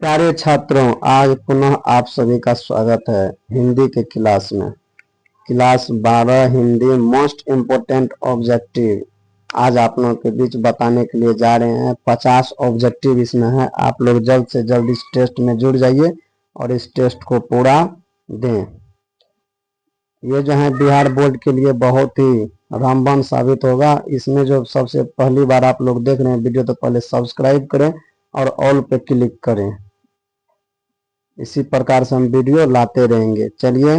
प्यारे छात्रों, आज पुनः आप सभी का स्वागत है हिंदी के क्लास में। Class 12 Hindi most important objective आज आप लोगों के बीच बताने के लिए जा रहे हैं। 50 ऑब्जेक्टिव इसमें है। आप लोग जल्द से जल्द इस टेस्ट में जुड़ जाइए और इस टेस्ट को पूरा दें। ये जो है बिहार बोर्ड के लिए बहुत ही रामबाण साबित होगा। इसमें जो सबसे पहली बार आप लोग देख रहे हैं वीडियो, तो पहले सब्सक्राइब करें और ऑल पे क्लिक करें। इसी प्रकार से हम वीडियो लाते रहेंगे। चलिए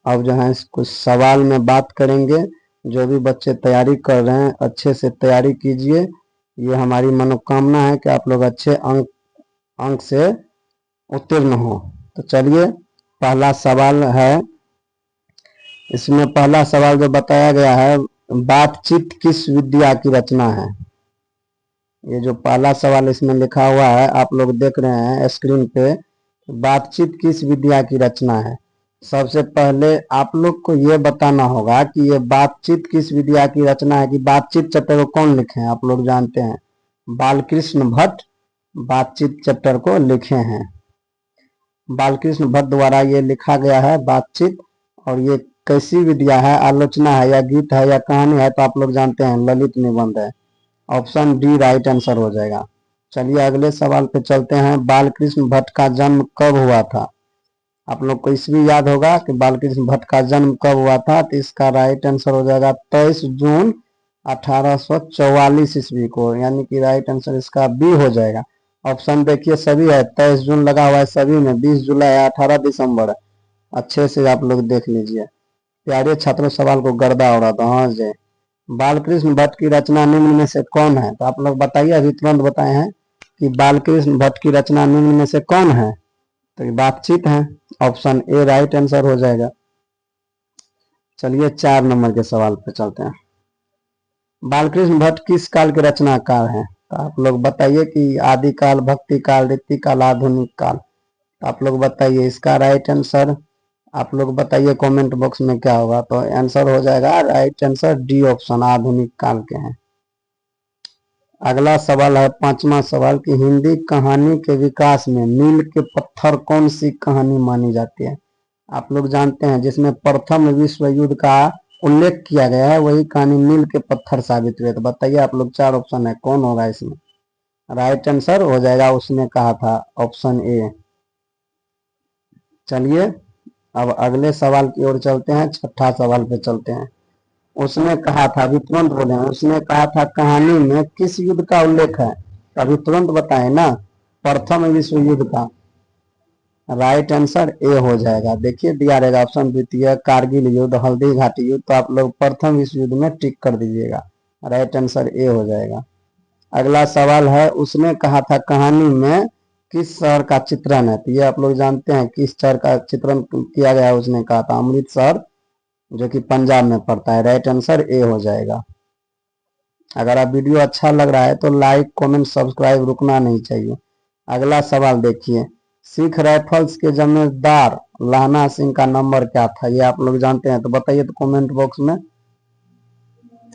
अब जो है कुछ सवाल में बात करेंगे। जो भी बच्चे तैयारी कर रहे हैं अच्छे से तैयारी कीजिए। ये हमारी मनोकामना है कि आप लोग अच्छे अंक से उत्तीर्ण हो। तो चलिए पहला सवाल है। इसमें पहला सवाल जो बताया गया है, बातचीत किस विद्या की रचना है। ये जो पहला सवाल इसमें लिखा हुआ है आप लोग देख रहे हैं स्क्रीन पे, बातचीत किस विद्या की रचना है। सबसे पहले आप लोग को ये बताना होगा कि ये बातचीत किस विद्या की रचना है, कि बातचीत चैप्टर को कौन लिखे हैं। आप लोग जानते हैं बालकृष्ण भट्ट बातचीत चैप्टर को लिखे हैं। बालकृष्ण भट्ट द्वारा ये लिखा गया है बातचीत। और ये कैसी विद्या है, आलोचना है या गीत है या कहानी है, तो आप लोग जानते हैं ललित निबंध है। ऑप्शन डी राइट आंसर हो जाएगा। चलिए अगले सवाल पे चलते हैं। बालकृष्ण भट्ट का जन्म कब हुआ था। आप लोग को इसलिए याद होगा कि बालकृष्ण भट्ट का जन्म कब हुआ था, तो इसका राइट आंसर हो जाएगा 23 जून 1844 ईस्वी को, यानी कि राइट आंसर इसका बी हो जाएगा। ऑप्शन देखिए सभी है, 23 जून लगा हुआ है सभी में, 20 जुलाई है, 18 दिसंबर है। अच्छे से आप लोग देख लीजिए। प्यारे छात्रों सवाल को गर्दा उड़ा दो। हाँ जी, बालकृष्ण भट्ट की रचना निम्न में से कौन है। तो आप लोग बताइए, अभी तुरंत बताए हैं कि बालकृष्ण भट्ट की रचना निम्न में से कौन है। तो ये बातचीत है। ऑप्शन ए राइट आंसर हो जाएगा। चलिए 4 नंबर के सवाल पे चलते हैं। बालकृष्ण भट्ट किस काल के रचनाकार हैं। तो आप लोग बताइए कि आदिकाल, भक्ति काल, रीति काल, आधुनिक काल। तो आप लोग बताइए इसका राइट आंसर। आप लोग बताइए कमेंट बॉक्स में क्या होगा। तो आंसर हो जाएगा राइट आंसर डी ऑप्शन, आधुनिक काल के हैं। अगला सवाल है 5वां सवाल कि हिंदी कहानी के विकास में मील के पत्थर कौन सी कहानी मानी जाती है। आप लोग जानते हैं जिसमें प्रथम विश्व युद्ध का उल्लेख किया गया है वही कहानी मील के पत्थर साबित हुए। तो बताइए आप लोग, 4 ऑप्शन है, कौन होगा इसमें। राइट आंसर हो जाएगा उसने कहा था, ऑप्शन ए। चलिए अब अगले सवाल की ओर चलते हैं। 6ठा सवाल पे चलते हैं। उसने कहा था, अभी तुरंत बोले, उसने कहा था कहानी में किस युद्ध का उल्लेख है। अभी तुरंत बताए ना, प्रथम विश्व युद्ध का। राइट आंसर ए हो जाएगा। देखिए दिया रहेगा ऑप्शन द्वितीय, कारगिल युद्ध, हल्दी घाटी युद्ध। तो आप लोग प्रथम विश्व युद्ध में टिक कर दीजिएगा। राइट आंसर ए हो जाएगा। अगला सवाल है, उसने कहा था कहानी में किस शहर का चित्रण है। तो ये आप लोग जानते हैं किस शहर का चित्रण किया गया है। उसने कहा था अमृतसर, जो कि पंजाब में पड़ता है। राइट आंसर ए हो जाएगा। अगर आप वीडियो अच्छा लग रहा है तो लाइक कमेंट सब्सक्राइब रुकना नहीं चाहिए। अगला सवाल देखिए, सिख राइफल्स के जमींदार लाना सिंह का नंबर क्या था। ये आप लोग जानते हैं तो बताइए तो कमेंट बॉक्स में।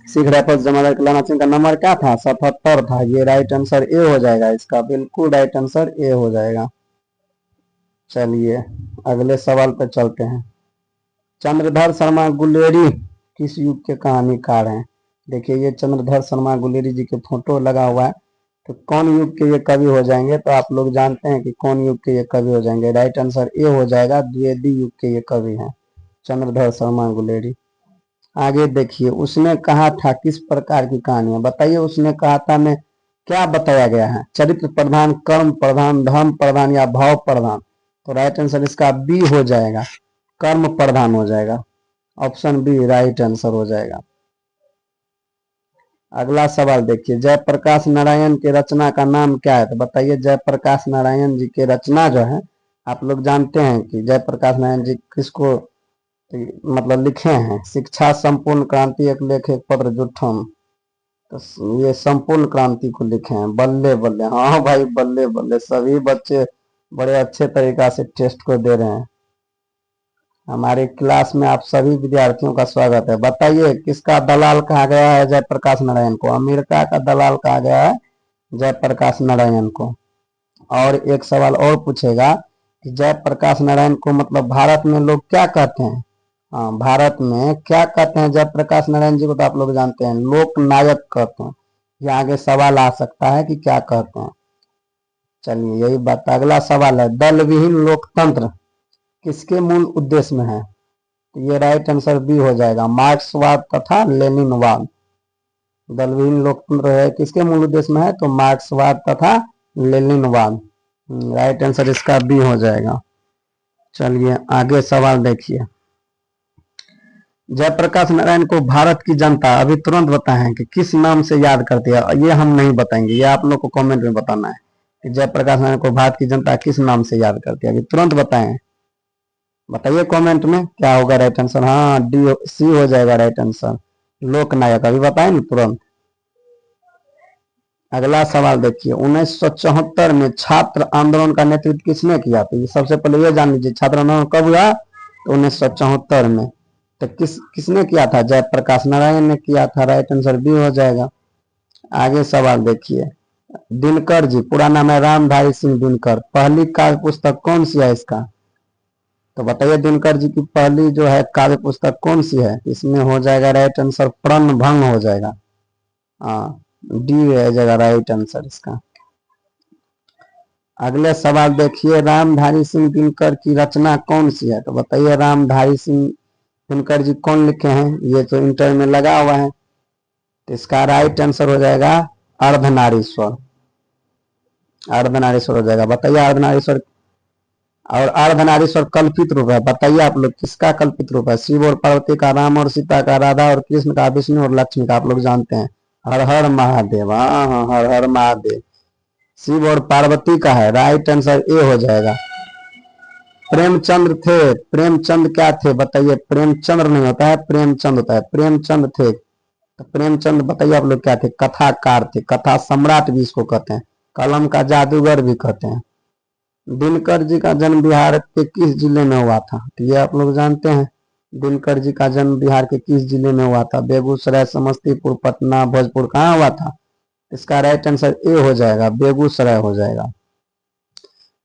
सिख राइफल्स जमींदार लाना सिंह का नंबर क्या था, 77 था। ये राइट आंसर ए हो जाएगा इसका, बिल्कुल राइट आंसर ए हो जाएगा। चलिए अगले सवाल पर चलते हैं। चंद्रधर शर्मा गुलेरी किस युग के कहानीकार हैं। देखिए ये चंद्रधर शर्मा गुलेरी जी के फोटो लगा हुआ है। तो कौन युग के ये कवि हो जाएंगे। तो आप लोग जानते हैं कि कौन युग के ये कवि हो जाएंगे। राइट आंसर ए हो जाएगा, द्विवेदी युग के ये कवि हैं चंद्रधर शर्मा गुलेरी। आगे देखिए, उसने कहा था किस प्रकार की कहानी है। बताइए उसने कहा था में क्या बताया गया है। चरित्र प्रधान, कर्म प्रधान, धर्म प्रधान या भाव प्रधान। तो राइट आंसर इसका बी हो जाएगा, कर्म प्रधान हो जाएगा। ऑप्शन बी राइट आंसर हो जाएगा। अगला सवाल देखिए, जयप्रकाश नारायण के रचना का नाम क्या है। तो बताइए जयप्रकाश नारायण जी के रचना जो है, आप लोग जानते हैं कि जयप्रकाश नारायण जी किसको मतलब लिखे हैं। शिक्षा संपूर्ण क्रांति, एक लेख एक पत्र जुठम। तो ये संपूर्ण क्रांति को लिखे हैं। बल्ले बल्ले, हाँ भाई बल्ले बल्ले, सभी बच्चे बड़े अच्छे तरीका से टेस्ट को दे रहे हैं। हमारे क्लास में आप सभी विद्यार्थियों का स्वागत है। बताइए किसका दलाल कहा गया है जयप्रकाश नारायण को। अमेरिका का दलाल कहा गया है जयप्रकाश नारायण को। और एक सवाल और पूछेगा कि जयप्रकाश नारायण को मतलब भारत में लोग क्या कहते हैं। हाँ, भारत में क्या कहते हैं जयप्रकाश नारायण जी को, तो आप लोग जानते हैं लोक नायक कहते हैं। ये आगे सवाल आ सकता है कि क्या कहते हैं। चलिए यही बात। अगला सवाल है, दल विहीन लोकतंत्र किसके मूल उद्देश्य में है। तो ये राइट आंसर बी हो जाएगा, मार्क्सवाद तथा लेनिनवाद। दल विहीन लोकतंत्र है किसके मूल उद्देश्य में है, तो मार्क्सवाद तथा लेनिनवाद। राइट आंसर इसका बी हो जाएगा। चलिए आगे सवाल देखिए, जयप्रकाश नारायण को भारत की जनता अभी तुरंत बताएं कि किस नाम से याद करती है। ये हम नहीं बताएंगे, ये आप लोग को कमेंट में बताना है कि जयप्रकाश नारायण को भारत की जनता किस नाम से याद करती है। अभी तुरंत बताएं, बताइए कमेंट में क्या होगा राइट आंसर। हाँ, डी सी हो जाएगा राइट आंसर, लोकनायक। अभी बताएं ना तुरंत। अगला सवाल देखिए, 1974 में छात्र आंदोलन का नेतृत्व किसने किया। तो ये सबसे पहले ये जान लीजिए छात्र आंदोलन कब हुआ, तो 1974 में। तो किसने किया था, जयप्रकाश नारायण ने किया था। राइट आंसर बी हो जाएगा। आगे सवाल देखिए, दिनकर जी, पूरा नाम है रामधारी सिंह दिनकर, पहली काव्य पुस्तक कौन सी है इसका। तो बताइए दिनकर जी की पहली जो है काव्य पुस्तक कौन सी है। इसमें हो जाएगा राइट आंसर प्रणभंग हो जाएगा। हाँ, डी रह जाएगा राइट आंसर इसका। अगले सवाल देखिए, रामधारी सिंह दिनकर की रचना कौन सी है। तो बताइए रामधारी सिंह दिनकर जी कौन लिखे हैं, ये तो इंटर में लगा हुआ है। तो इसका राइट आंसर हो जाएगा अर्धनारीश्वर। अर्धनारीश्वर हो जाएगा। बताइए अर्धनारीश्वर, और अर्धनारीश्वर कल्पित रूप है। बताइए आप लोग किसका कल्पित रूप है, शिव और पार्वती का, राम और सीता का, राधा और कृष्ण का, विष्णु और लक्ष्मी का। आप लोग जानते हैं। हर हर महादेव। हाँ हाँ, हर हर महादेव। शिव और पार्वती का है। राइट आंसर ए हो जाएगा। प्रेमचंद्र थे, प्रेमचंद क्या थे बताइए। प्रेमचंद्र नहीं होता है, प्रेमचंद होता है। प्रेमचंद थे, तो प्रेमचंद बताइए आप लोग क्या थे, कथाकार थे, कथा सम्राट भी इसको कहते हैं, कलम का जादूगर भी कहते हैं। दिनकर जी का जन्म बिहार के किस जिले में हुआ था, तो ये आप लोग जानते हैं। दिनकर जी का जन्म बिहार के किस जिले में हुआ था, बेगूसराय, समस्तीपुर, पटना, भोजपुर, कहाँ हुआ था। इसका राइट आंसर ए हो जाएगा, बेगूसराय हो जाएगा।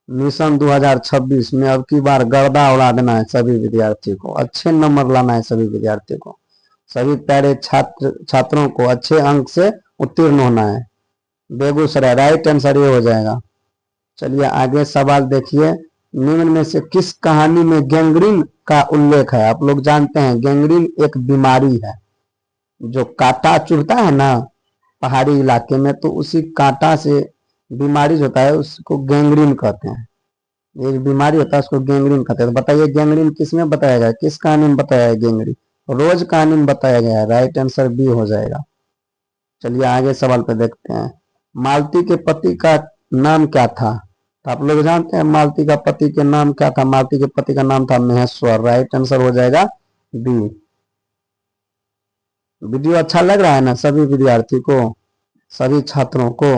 मिशन 2026 में अब की बार गर्दा उड़ा देना है सभी विद्यार्थियों को, अच्छे नंबर लाना है सभी विद्यार्थियों को, सभी प्यारे छात्रों को अच्छे अंक से उत्तीर्ण होना है। बेगूसराय राइट आंसर ये हो जाएगा। चलिए आगे सवाल देखिए, निम्न में से किस कहानी में गैंग्रीन का उल्लेख है। आप लोग जानते हैं गैंग्रीन एक बीमारी है, जो कांटा चुभता है ना पहाड़ी इलाके में, तो उसी कांटा से बीमारी होता है उसको गैंग्रीन कहते हैं। एक बीमारी होता है उसको गैंग्रीन कहते हैं। तो बताइए गैंग्रीन किस में बताया गया, किस कहानी में बताया है गैंग्रीन, रोज कहानी में बताया गया है। राइट आंसर बी हो जाएगा। चलिए आगे सवाल पे देखते हैं, मालती के पति का नाम क्या था। तो आप लोग जानते हैं मालती का पति के नाम क्या था, मालती के पति का नाम था महेश्वर। राइट आंसर हो जाएगा बी। वीडियो अच्छा लग रहा है ना सभी विद्यार्थी को, सभी छात्रों को।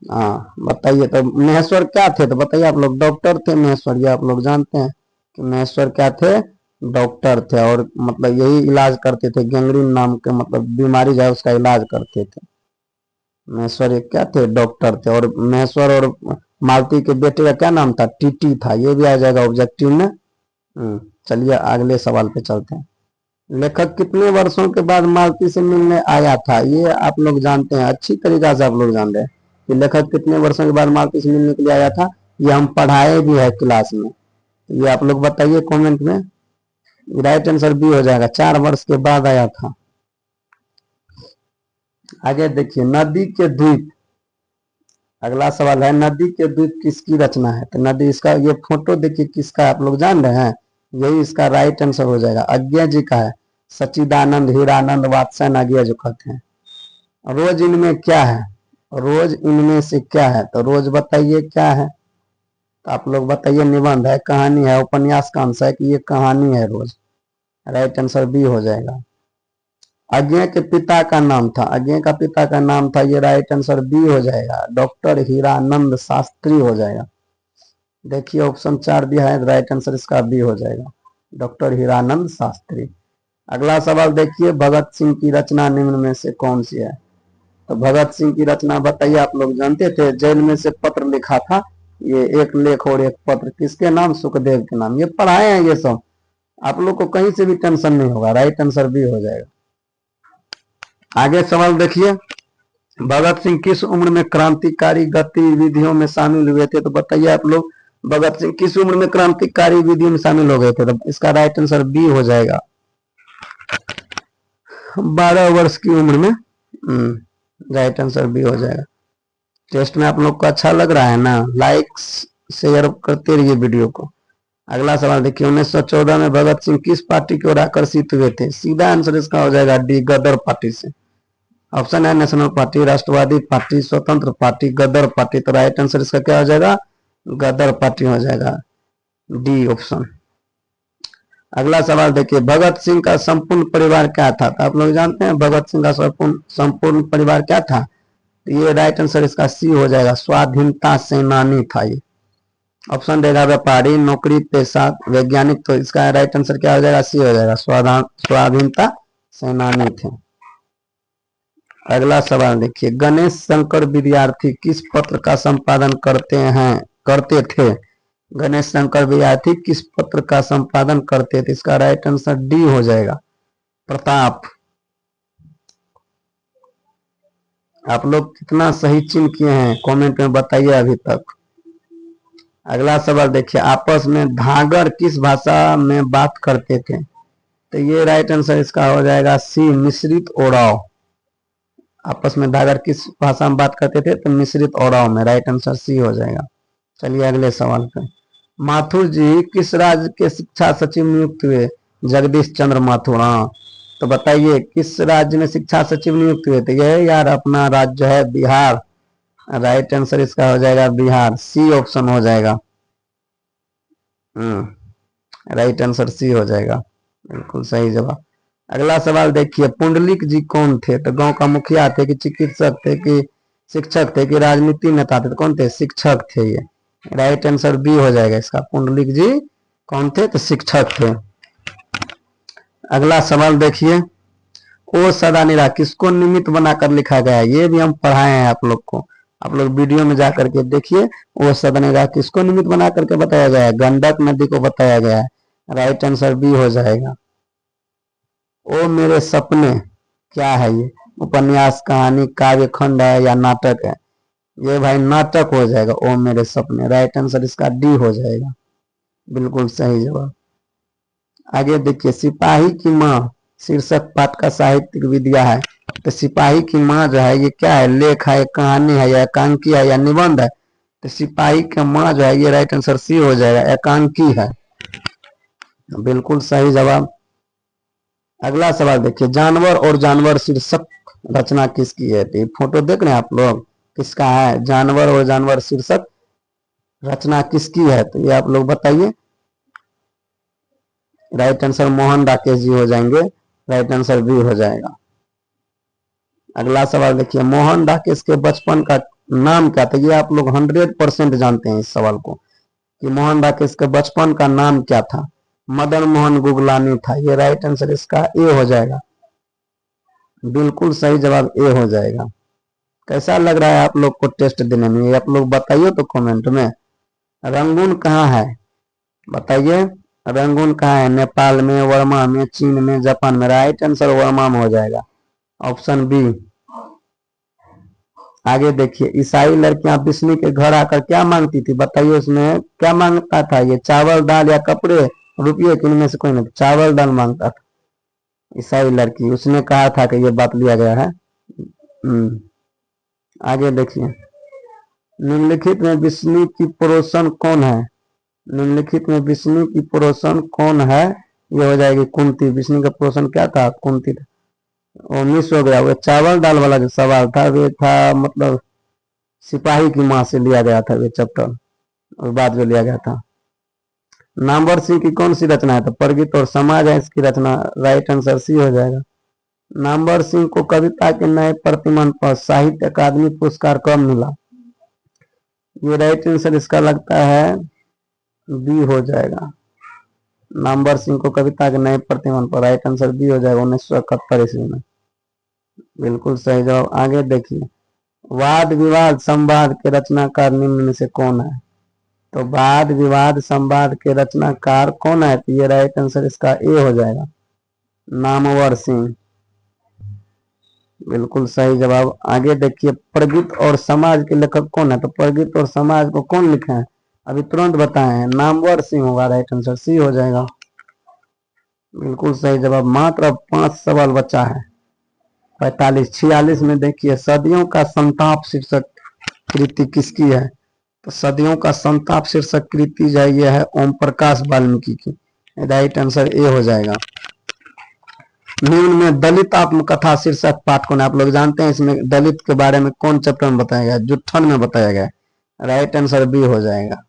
हाँ बताइए, तो महेश्वर क्या थे, तो बताइए आप लोग डॉक्टर थे महेश्वर। ये आप लोग जानते हैं कि महेश्वर क्या थे, डॉक्टर थे, और मतलब यही इलाज करते थे, गैंग्रीन नाम के मतलब बीमारी जो है उसका इलाज करते थे। महेश्वर एक क्या थे, डॉक्टर थे। और महेश्वर और मालती के बेटे का क्या नाम था, टीटी था। ये भी आ जाएगा ऑब्जेक्टिव में। चलिए अगले सवाल पे चलते हैं, लेखक कितने वर्षों के बाद मालती से मिलने आया था। ये आप लोग जानते हैं, अच्छी तरीका से आप लोग जान रहे हैं कि लेखक कितने वर्षों के बाद मालती से मिलने के लिए आया था। ये हम पढ़ाए भी है क्लास में। ये आप लोग बताइए कमेंट में। राइट आंसर बी हो जाएगा, 4 वर्ष के बाद आया था। आगे देखिए, नदी के द्वीप। अगला सवाल है, नदी के द्वीप किसकी रचना है। तो नदी, इसका ये फोटो देखिए किसका, आप लोग जान रहे हैं, यही इसका राइट आंसर हो जाएगा, अज्ञा जी का है। सच्चिदानंद, हीरानंद, वात्स्यन अज्ञा जो कहते हैं। रोज इनमें क्या है, रोज इनमें से क्या है। तो रोज बताइए क्या है, तो आप लोग बताइए, निबंध है, कहानी है, उपन्यास का अंश है, कि ये कहानी है रोज। राइट आंसर बी हो जाएगा। अज्ञे के पिता का नाम था, अज्ञे का पिता का नाम था, ये राइट आंसर बी हो जाएगा, डॉक्टर हीरानंद शास्त्री हो जाएगा। देखिए ऑप्शन 4 दिया है, राइट आंसर इसका बी हो जाएगा, डॉक्टर हीरानंद शास्त्री। अगला सवाल देखिए, भगत सिंह की रचना निम्न में से कौन सी है। तो भगत सिंह की रचना बताइए, आप लोग जानते थे? जेल में से पत्र लिखा था, ये एक लेख और एक पत्र, किसके नाम? सुखदेव के नाम। ये पढ़ाए हैं ये सब, आप लोग को कहीं से भी टेंशन नहीं होगा, राइट आंसर भी हो जाएगा। आगे सवाल देखिए, भगत सिंह किस उम्र में क्रांतिकारी गतिविधियों में शामिल हुए थे? तो बताइए आप लोग, भगत सिंह किस उम्र में क्रांतिकारी विधियों में शामिल हो गए थे? तो इसका राइट आंसर बी हो जाएगा, 12 वर्ष की उम्र में। राइट आंसर बी हो जाएगा। टेस्ट में आप लोग को अच्छा लग रहा है ना? लाइक शेयर करते रहिए वीडियो को। अगला सवाल देखिए, 1914 में भगत सिंह किस पार्टी की ओर आकर्षित हुए थे? सीधा आंसर इसका हो जाएगा डी, गदर पार्टी से। ऑप्शन है नेशनल पार्टी, राष्ट्रवादी पार्टी, स्वतंत्र पार्टी, गदर पार्टी। तो राइट आंसर इसका क्या हो जाएगा? गदर पार्टी हो जाएगा, डी ऑप्शन। अगला सवाल देखिए, भगत सिंह का संपूर्ण परिवार क्या था? तो आप लोग जानते हैं भगत सिंह का संपूर्ण परिवार क्या था? तो ये राइट आंसर इसका सी हो जाएगा, स्वाधीनता सेनानी था ये। ऑप्शन देगा व्यापारी, नौकरी पेशा, वैज्ञानिक। तो इसका राइट आंसर क्या हो जाएगा? सी हो जाएगा, स्वाधीनता सेनानी थे। अगला सवाल देखिए, गणेश शंकर विद्यार्थी किस पत्र का संपादन करते थे? गणेश शंकर विद्यार्थी किस पत्र का संपादन करते थे? इसका राइट आंसर डी हो जाएगा, प्रताप। आप लोग कितना सही चिन्ह किए हैं कमेंट में बताइए अभी तक। अगला सवाल देखिए, आपस में धागर किस भाषा में बात करते थे? तो ये राइट आंसर इसका हो जाएगा सी, मिश्रित ओराव। आपस में धागर किस भाषा में बात करते थे? तो मिश्रित ओराव में। राइट आंसर सी हो जाएगा। चलिए अगले सवाल पे, माथुर जी किस राज्य के शिक्षा सचिव नियुक्त हुए? जगदीश चंद्र माथुर। हाँ, तो बताइए किस राज्य में शिक्षा सचिव नियुक्त हुए थे? ये यार अपना राज्य है बिहार। राइट आंसर इसका हो जाएगा बिहार, सी ऑप्शन हो जाएगा। राइट आंसर सी हो जाएगा, बिल्कुल सही जवाब। अगला सवाल देखिए, पुंडलिक जी कौन थे? तो गांव का मुखिया थे कि चिकित्सक थे कि शिक्षक थे कि राजनीति नेता थे? तो कौन थे? शिक्षक थे ये। राइट आंसर बी हो जाएगा इसका, पुंडलिक जी कौन थे? तो शिक्षक थे। अगला सवाल देखिए, ओ सदा निरा किसको निमित्त बनाकर लिखा गया है? ये भी हम पढ़ाए हैं आप लोग को, आप लोग वीडियो में जाकर के देखिए। ओ सदा निरा किसको निमित्त बना करके बताया गया है? गंडक नदी को बताया गया है। राइट आंसर बी हो जाएगा। ओ मेरे सपने क्या है? ये उपन्यास, कहानी, काव्य खंड है या नाटक है? ये भाई नाटक हो जाएगा, ओ मेरे सपने। राइट आंसर इसका डी हो जाएगा, बिल्कुल सही जवाब। आगे देखिए, सिपाही की माँ शीर्षक पाठ का साहित्यिक विद्या है। तो सिपाही की माँ जो है ये क्या है? लेख है, कहानी है, या एकांकी है, या निबंध है? तो सिपाही की माँ जो है ये राइट आंसर सी हो जाएगा, एकांकी है, बिल्कुल सही जवाब। अगला सवाल देखिए, जानवर और जानवर शीर्षक रचना किसकी है? तो फोटो देख रहे हैं आप लोग, किसका है? जानवर और जानवर शीर्षक रचना किसकी है? तो ये आप लोग बताइए। राइट आंसर मोहन राकेश जी हो जाएंगे, राइट आंसर बी हो जाएगा। अगला सवाल देखिए, मोहन राकेश के बचपन का नाम क्या था? ये आप लोग 100% जानते हैं इस सवाल को, कि मोहन राकेश के बचपन का नाम क्या था? मदन मोहन गुगलानी था। ये राइट आंसर इसका ए हो जाएगा, बिल्कुल सही जवाब ए हो जाएगा। कैसा लग रहा है आप लोग को टेस्ट देने में? ये आप लोग बताइए तो कमेंट में। रंगून कहाँ है? बताइए, रंगून कहाँ है? नेपाल में, वर्मा में, चीन में, जापान में? राइट आंसर वर्मा में हो जाएगा, ऑप्शन बी। आगे देखिए, ईसाई लड़कियां विष्णु के घर आकर क्या मांगती थी? बताइए उसमें क्या मांगता था? ये चावल, दाल या कपड़े, रुपये, कि इनमें से कोई नहीं? चावल दाल मांगता था ईसाई लड़की, उसने कहा था कि ये बात लिया गया है। आगे देखिए, निम्नलिखित में विष्णु की पड़ोसन कौन है? निम्नलिखित में विष्णु की पड़ोसन कौन है? ये हो जाएगी कुंती। विष्णु का पड़ोसन क्या था? कुंती था। वो मिस हो गया, वो चावल दाल वाला जो सवाल था वो था मतलब सिपाही की माँ से लिया गया था ये चैप्टर, और बाद में लिया गया था। नामवर सिंह की कौन सी रचना है? तो प्रगति और समाज है इसकी रचना। राइट आंसर सी हो जाएगा। नामवर सिंह को कविता के नए प्रतिमान पर साहित्य अकादमी पुरस्कार कब मिला? ये राइट आंसर इसका लगता है बी हो जाएगा। नामवर सिंह को कविता के नए प्रतिमान पर राइट आंसर बी हो जाएगा, 1971 ईस्वी में। बिल्कुल सही जवाब। आगे देखिए, वाद विवाद संवाद के रचनाकार निम्न में से कौन है? तो वाद विवाद संवाद के रचनाकार कौन है? तो ये राइट आंसर इसका ए हो जाएगा, नामवर सिंह। बिल्कुल सही जवाब। आगे देखिए, प्रगीत और समाज के लेखक कौन है? तो प्रगीत और समाज को कौन लिखे हैं? अभी तुरंत बताए हैं, नामवर सिंह होगा, राइट आंसर सी हो जाएगा। बिल्कुल सही जवाब। मात्र 5 सवाल बचा है। 45 46 में देखिए, सदियों का संताप शीर्षक कृति किसकी है? तो सदियों का संताप शीर्षक कृति जो है, यह है ओम प्रकाश वाल्मीकि की। राइट आंसर ए हो जाएगा। निम्न में दलित आत्मकथा शीर्षक पाठ कौन है? आप लोग जानते हैं इसमें दलित के बारे में कौन चैप्टर में बताया गया? जुट्ठन में बताया गया। राइट आंसर बी हो जाएगा।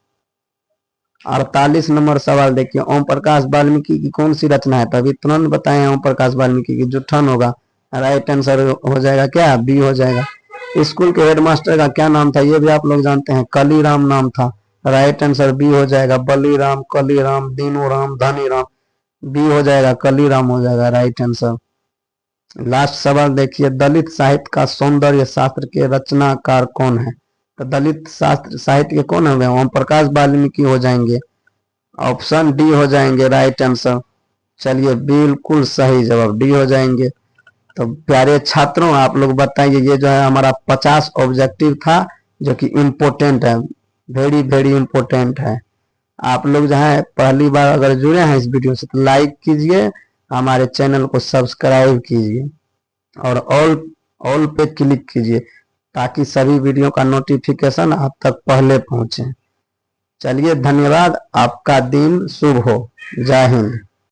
48 नंबर सवाल देखिए, ओम प्रकाश वाल्मीकि की कौन सी रचना है? तभी तुरंत बताए ओम प्रकाश वाल्मीकि की, जुट्ठन होगा। राइट आंसर हो जाएगा क्या? बी हो जाएगा। स्कूल के हेडमास्टर का क्या नाम था? ये भी आप लोग जानते हैं, कलीराम नाम था। राइट आंसर बी हो जाएगा, बलीराम, कलीराम, दीनू राम, धनी राम। बी हो जाएगा, कलीराम हो जाएगा राइट आंसर। लास्ट सवाल देखिए, दलित साहित्य का सौंदर्य शास्त्र के रचनाकार कौन है? तो दलित शास्त्र साहित्य के कौन है? ओम प्रकाश वाल्मीकि हो जाएंगे। ऑप्शन डी हो जाएंगे राइट आंसर। चलिए, बिल्कुल सही जवाब डी हो जाएंगे। तो प्यारे छात्रों, आप लोग बताइए, ये जो है हमारा 50 ऑब्जेक्टिव था, जो कि इम्पोर्टेंट है, वेरी वेरी इम्पोर्टेंट है। आप लोग जो है पहली बार अगर जुड़े हैं इस वीडियो से, तो लाइक कीजिए, हमारे चैनल को सब्सक्राइब कीजिए और ऑल पे क्लिक कीजिए, ताकि सभी वीडियो का नोटिफिकेशन आप तक पहले पहुंचे। चलिए, धन्यवाद। आपका दिन शुभ हो। जय हिंद।